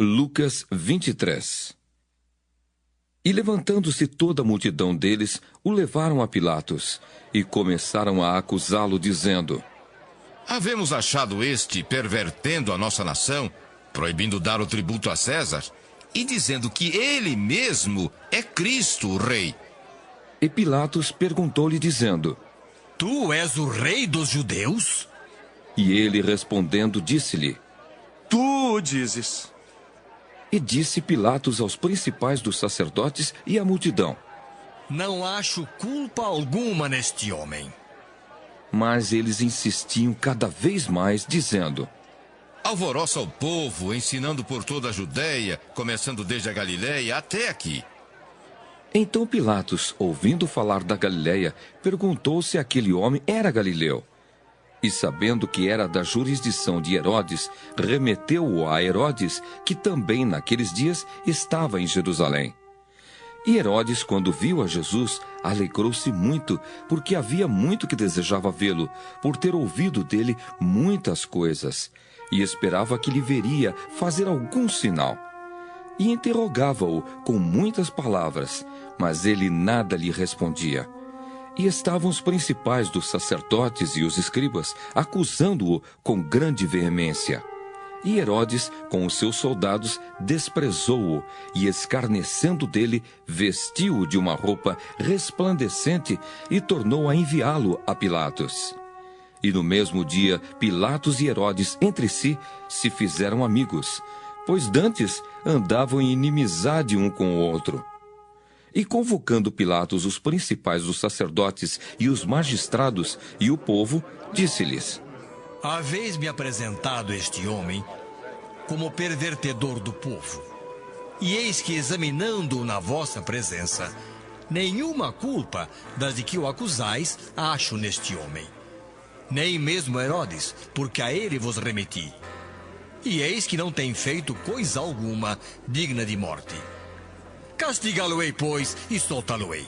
Lucas 23. E levantando-se toda a multidão deles, o levaram a Pilatos, e começaram a acusá-lo, dizendo: Havemos achado este pervertendo a nossa nação, proibindo dar o tributo a César, e dizendo que ele mesmo é Cristo, o rei. E Pilatos perguntou-lhe, dizendo: Tu és o rei dos judeus? E ele respondendo, disse-lhe: Tu o dizes. E disse Pilatos aos principais dos sacerdotes e à multidão: Não acho culpa alguma neste homem. Mas eles insistiam cada vez mais, dizendo: Alvoroça o povo, ensinando por toda a Judéia, começando desde a Galiléia até aqui. Então Pilatos, ouvindo falar da Galiléia, perguntou se aquele homem era galileu. E sabendo que era da jurisdição de Herodes, remeteu-o a Herodes, que também naqueles dias estava em Jerusalém. E Herodes, quando viu a Jesus, alegrou-se muito, porque havia muito que desejava vê-lo, por ter ouvido dele muitas coisas, e esperava que lhe veria fazer algum sinal. E interrogava-o com muitas palavras, mas ele nada lhe respondia. E estavam os principais dos sacerdotes e os escribas acusando-o com grande veemência. E Herodes, com os seus soldados, desprezou-o e, escarnecendo dele, vestiu-o de uma roupa resplandecente e tornou a enviá-lo a Pilatos. E no mesmo dia, Pilatos e Herodes entre si se fizeram amigos, pois dantes andavam em inimizade um com o outro. E convocando Pilatos os principais dos sacerdotes e os magistrados e o povo, disse-lhes: Haveis-me apresentado este homem como pervertedor do povo. E eis que, examinando-o na vossa presença, nenhuma culpa das de que o acusais acho neste homem. Nem mesmo Herodes, porque a ele vos remeti. E eis que não tem feito coisa alguma digna de morte. Castigá-lo-ei, pois, e soltá-lo-ei.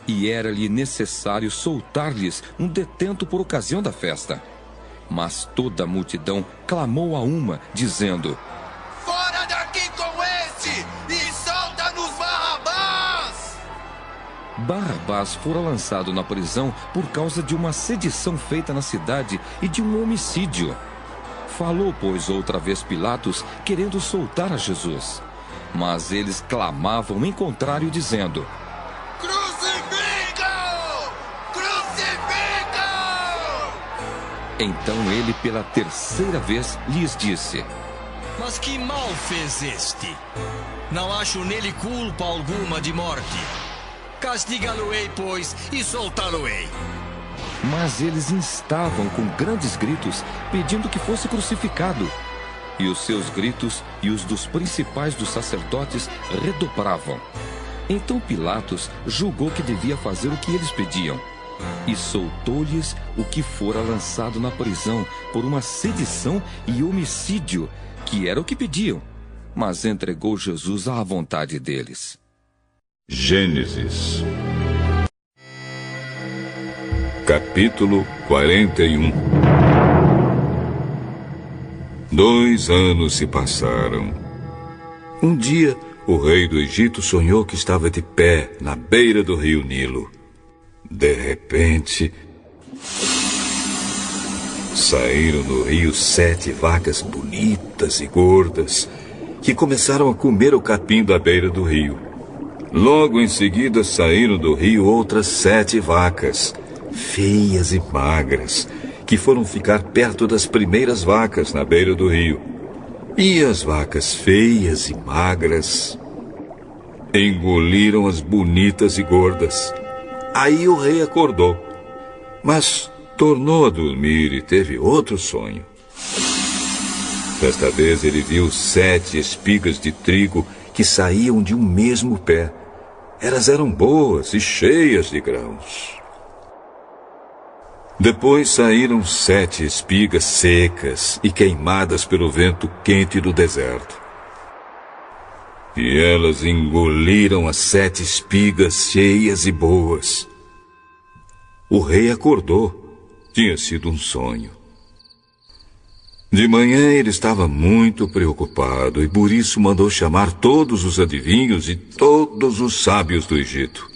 E era-lhe necessário soltar-lhes um detento por ocasião da festa. Mas toda a multidão clamou a uma, dizendo: Fora daqui com este e solta-nos Barrabás! Barrabás fora lançado na prisão por causa de uma sedição feita na cidade e de um homicídio. Falou, pois, outra vez Pilatos, querendo soltar a Jesus. Mas eles clamavam em contrário, dizendo: Crucifica-o! Crucifica-o! Então ele, pela terceira vez, lhes disse: Mas que mal fez este? Não acho nele culpa alguma de morte. Castigá-lo-ei, pois, e soltá-lo-ei. Mas eles instavam com grandes gritos, pedindo que fosse crucificado. E os seus gritos e os dos principais dos sacerdotes redobravam. Então Pilatos julgou que devia fazer o que eles pediam, e soltou-lhes o que fora lançado na prisão por uma sedição e homicídio, que era o que pediam, mas entregou Jesus à vontade deles. Gênesis capítulo 41. 2 anos se passaram. Um dia, o rei do Egito sonhou que estava de pé na beira do rio Nilo. De repente, saíram no rio 7 vacas bonitas e gordas, que começaram a comer o capim da beira do rio. Logo em seguida, saíram do rio outras 7 vacas, feias e magras, que foram ficar perto das primeiras vacas na beira do rio. E as vacas feias e magras engoliram as bonitas e gordas. Aí o rei acordou, mas tornou a dormir e teve outro sonho. Desta vez ele viu 7 espigas de trigo que saíam de um mesmo pé. Elas eram boas e cheias de grãos. Depois saíram 7 espigas secas e queimadas pelo vento quente do deserto. E elas engoliram as 7 espigas cheias e boas. O rei acordou. Tinha sido um sonho. De manhã ele estava muito preocupado e por isso mandou chamar todos os adivinhos e todos os sábios do Egito.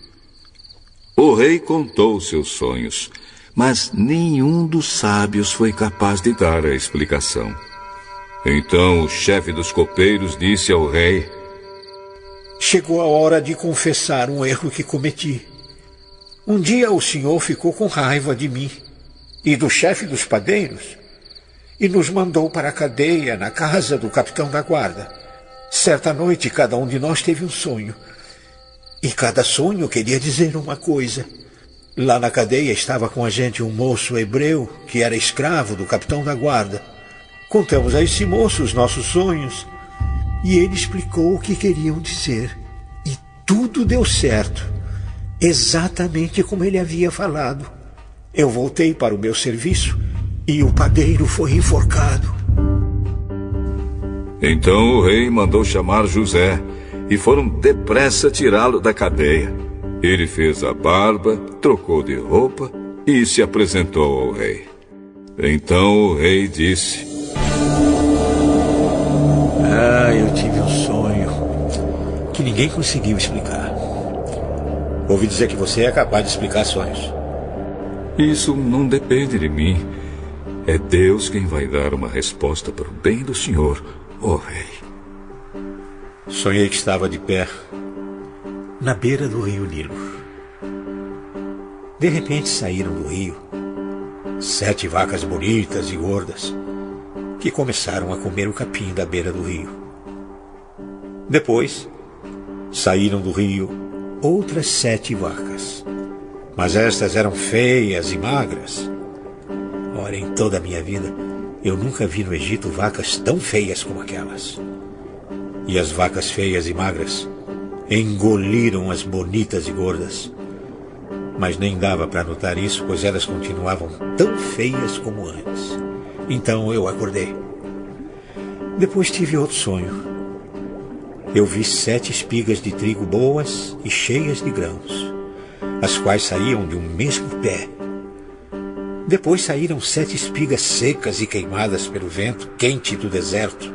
O rei contou seus sonhos, mas nenhum dos sábios foi capaz de dar a explicação. Então o chefe dos copeiros disse ao rei: chegou a hora de confessar um erro que cometi. Um dia o senhor ficou com raiva de mim e do chefe dos padeiros e nos mandou para a cadeia na casa do capitão da guarda. Certa noite cada um de nós teve um sonho. E cada sonho queria dizer uma coisa. Lá na cadeia estava com a gente um moço hebreu que era escravo do capitão da guarda. Contamos a esse moço os nossos sonhos e ele explicou o que queriam dizer. E tudo deu certo, exatamente como ele havia falado. Eu voltei para o meu serviço e o padeiro foi enforcado. Então o rei mandou chamar José e foram depressa tirá-lo da cadeia. Ele fez a barba, trocou de roupa e se apresentou ao rei. Então o rei disse: eu tive um sonho que ninguém conseguiu explicar. Ouvi dizer que você é capaz de explicar sonhos. Isso não depende de mim. É Deus quem vai dar uma resposta para o bem do senhor, ó rei. Sonhei que estava de pé na beira do rio Nilo. De repente saíram do rio 7 vacas bonitas e gordas que começaram a comer o capim da beira do rio. Depois saíram do rio outras 7 vacas, mas estas eram feias e magras. Ora, em toda a minha vida eu nunca vi no Egito vacas tão feias como aquelas. E as vacas feias e magras engoliram as bonitas e gordas. Mas nem dava para notar isso, pois elas continuavam tão feias como antes. Então eu acordei. Depois tive outro sonho. Eu vi 7 espigas de trigo boas e cheias de grãos, as quais saíam de um mesmo pé. Depois saíram 7 espigas secas e queimadas pelo vento quente do deserto.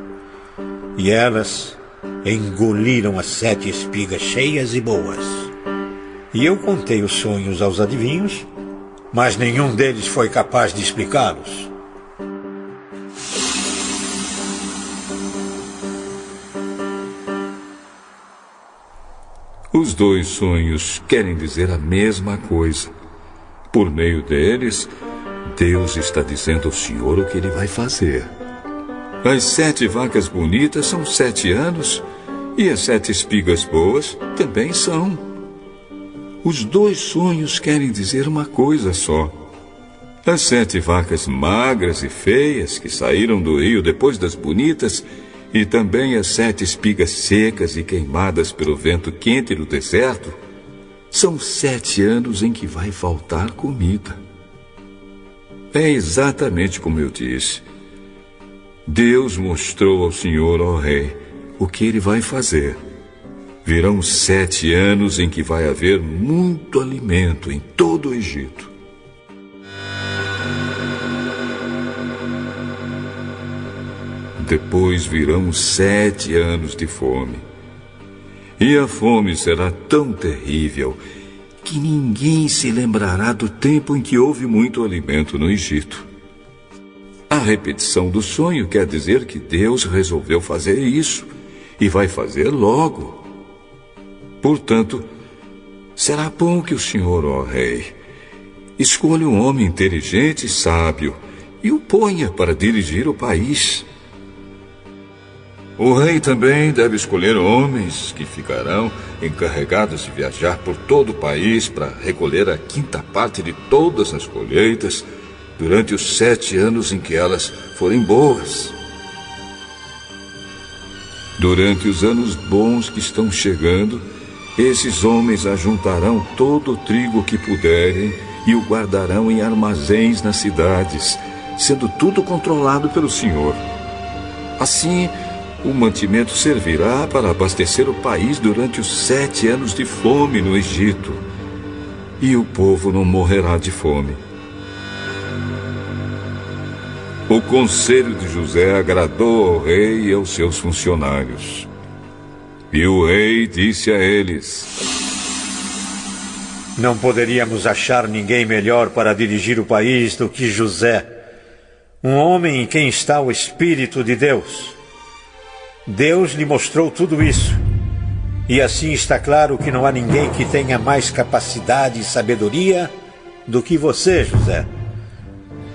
E elas engoliram as 7 espigas cheias e boas. E eu contei os sonhos aos adivinhos, mas nenhum deles foi capaz de explicá-los. Os 2 sonhos querem dizer a mesma coisa. Por meio deles, Deus está dizendo ao Senhor o que ele vai fazer. As 7 vacas bonitas são 7 anos e as 7 espigas boas também são. Os 2 sonhos querem dizer uma coisa só. As 7 vacas magras e feias que saíram do rio depois das bonitas e também as 7 espigas secas e queimadas pelo vento quente do deserto são 7 anos em que vai faltar comida. É exatamente como eu disse. Deus mostrou ao Senhor, ó rei, o que ele vai fazer. Virão 7 anos em que vai haver muito alimento em todo o Egito. Depois virão 7 anos de fome. E a fome será tão terrível que ninguém se lembrará do tempo em que houve muito alimento no Egito. A repetição do sonho quer dizer que Deus resolveu fazer isso e vai fazer logo. Portanto, será bom que o Senhor, ó rei, escolha um homem inteligente e sábio e o ponha para dirigir o país. O rei também deve escolher homens que ficarão encarregados de viajar por todo o país para recolher a 5ª parte de todas as colheitas durante os 7 anos em que elas forem boas. Durante os anos bons que estão chegando, esses homens ajuntarão todo o trigo que puderem e o guardarão em armazéns nas cidades, sendo tudo controlado pelo Senhor. Assim, o mantimento servirá para abastecer o país durante os 7 anos de fome no Egito. E o povo não morrerá de fome. O conselho de José agradou ao rei e aos seus funcionários. E o rei disse a eles: Não poderíamos achar ninguém melhor para dirigir o país do que José, um homem em quem está o Espírito de Deus. Deus lhe mostrou tudo isso. E assim está claro que não há ninguém que tenha mais capacidade e sabedoria do que você, José.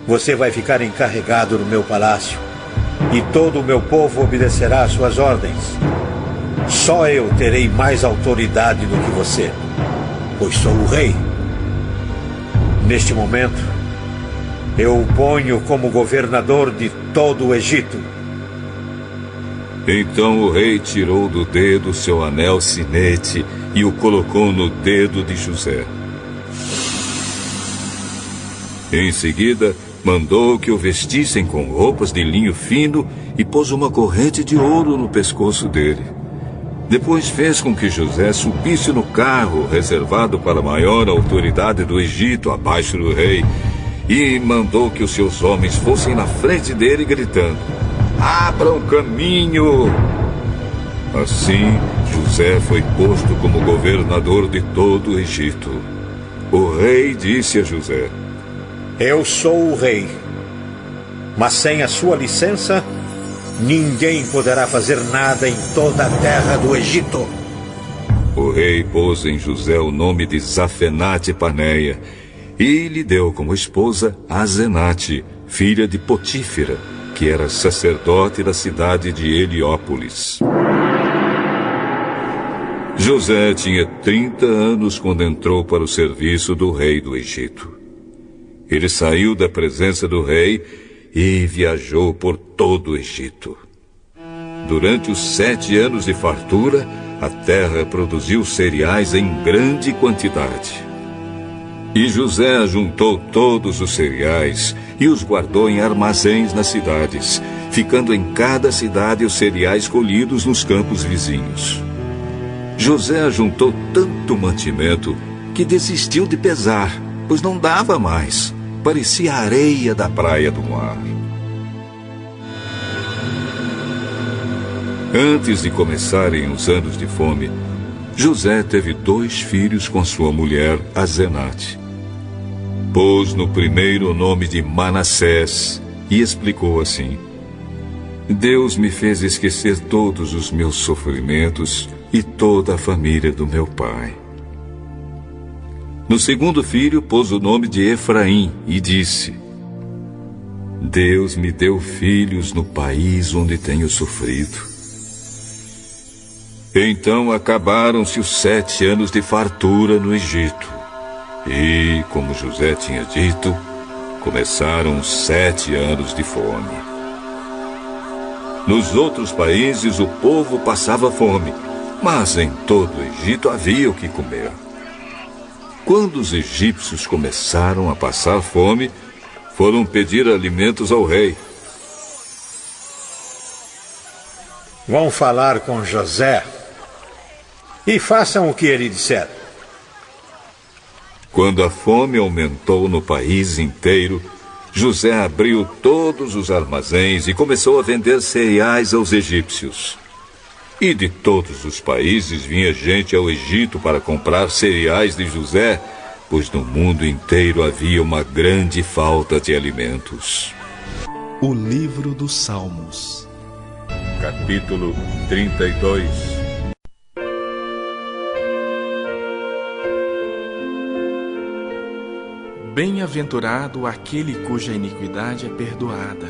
Você vai ficar encarregado no meu palácio, e todo o meu povo obedecerá às suas ordens. Só eu terei mais autoridade do que você, pois sou o rei. Neste momento, eu o ponho como governador de todo o Egito. Então o rei tirou do dedo seu anel sinete e o colocou no dedo de José. Em seguida, mandou que o vestissem com roupas de linho fino e pôs uma corrente de ouro no pescoço dele. Depois fez com que José subisse no carro reservado para a maior autoridade do Egito, abaixo do rei, e mandou que os seus homens fossem na frente dele gritando: Abram caminho! Assim, José foi posto como governador de todo o Egito. O rei disse a José: Eu sou o rei, mas sem a sua licença, ninguém poderá fazer nada em toda a terra do Egito. O rei pôs em José o nome de Zafenate-Paneia e lhe deu como esposa Azenate, filha de Potífera, que era sacerdote da cidade de Heliópolis. José tinha 30 anos quando entrou para o serviço do rei do Egito. Ele saiu da presença do rei e viajou por todo o Egito. Durante os 7 anos de fartura, a terra produziu cereais em grande quantidade. E José ajuntou todos os cereais e os guardou em armazéns nas cidades, ficando em cada cidade os cereais colhidos nos campos vizinhos. José ajuntou tanto mantimento que desistiu de pesar, pois não dava mais. Parecia a areia da praia do mar. Antes de começarem os anos de fome, José teve 2 filhos com sua mulher, Azenate. Pôs no primeiro o nome de Manassés e explicou assim: Deus me fez esquecer todos os meus sofrimentos e toda a família do meu pai. No segundo filho, pôs o nome de Efraim e disse: Deus me deu filhos no país onde tenho sofrido. Então acabaram-se os 7 anos de fartura no Egito. E, como José tinha dito, começaram os 7 anos de fome. Nos outros países o povo passava fome, mas em todo o Egito havia o que comer. Quando os egípcios começaram a passar fome, foram pedir alimentos ao rei. Vão falar com José e façam o que ele disser. Quando a fome aumentou no país inteiro, José abriu todos os armazéns e começou a vender cereais aos egípcios. E de todos os países vinha gente ao Egito para comprar cereais de José, pois no mundo inteiro havia uma grande falta de alimentos. O livro dos Salmos, capítulo 32. Bem-aventurado aquele cuja iniquidade é perdoada,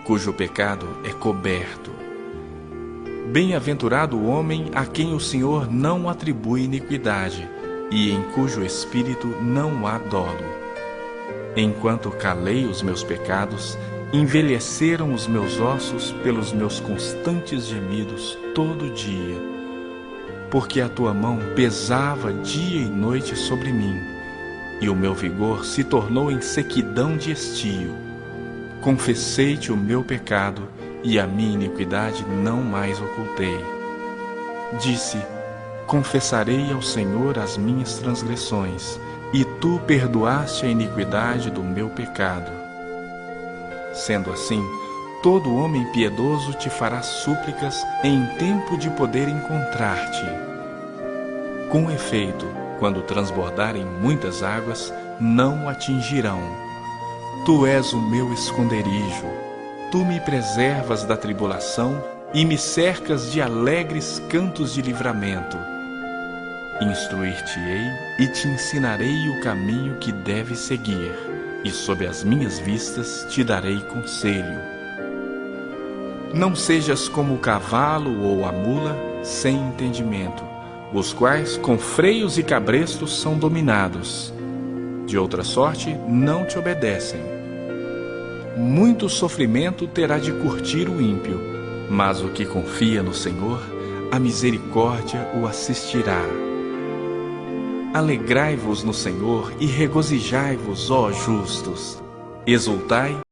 cujo pecado é coberto. Bem-aventurado o homem a quem o Senhor não atribui iniquidade e em cujo espírito não há dolo. Enquanto calei os meus pecados, envelheceram os meus ossos pelos meus constantes gemidos todo dia. Porque a tua mão pesava dia e noite sobre mim, e o meu vigor se tornou em sequidão de estio. Confessei-te o meu pecado, e a minha iniquidade não mais ocultei. Disse: confessarei ao Senhor as minhas transgressões, e tu perdoaste a iniquidade do meu pecado. Sendo assim, todo homem piedoso te fará súplicas em tempo de poder encontrar-te. Com efeito, quando transbordarem muitas águas, não o atingirão. Tu és o meu esconderijo. Tu me preservas da tribulação e me cercas de alegres cantos de livramento. Instruir-te-ei e te ensinarei o caminho que deves seguir, e sob as minhas vistas te darei conselho. Não sejas como o cavalo ou a mula sem entendimento, os quais com freios e cabrestos são dominados. De outra sorte, não te obedecem. Muito sofrimento terá de curtir o ímpio, mas o que confia no Senhor, a misericórdia o assistirá. Alegrai-vos no Senhor e regozijai-vos, ó justos. Exultai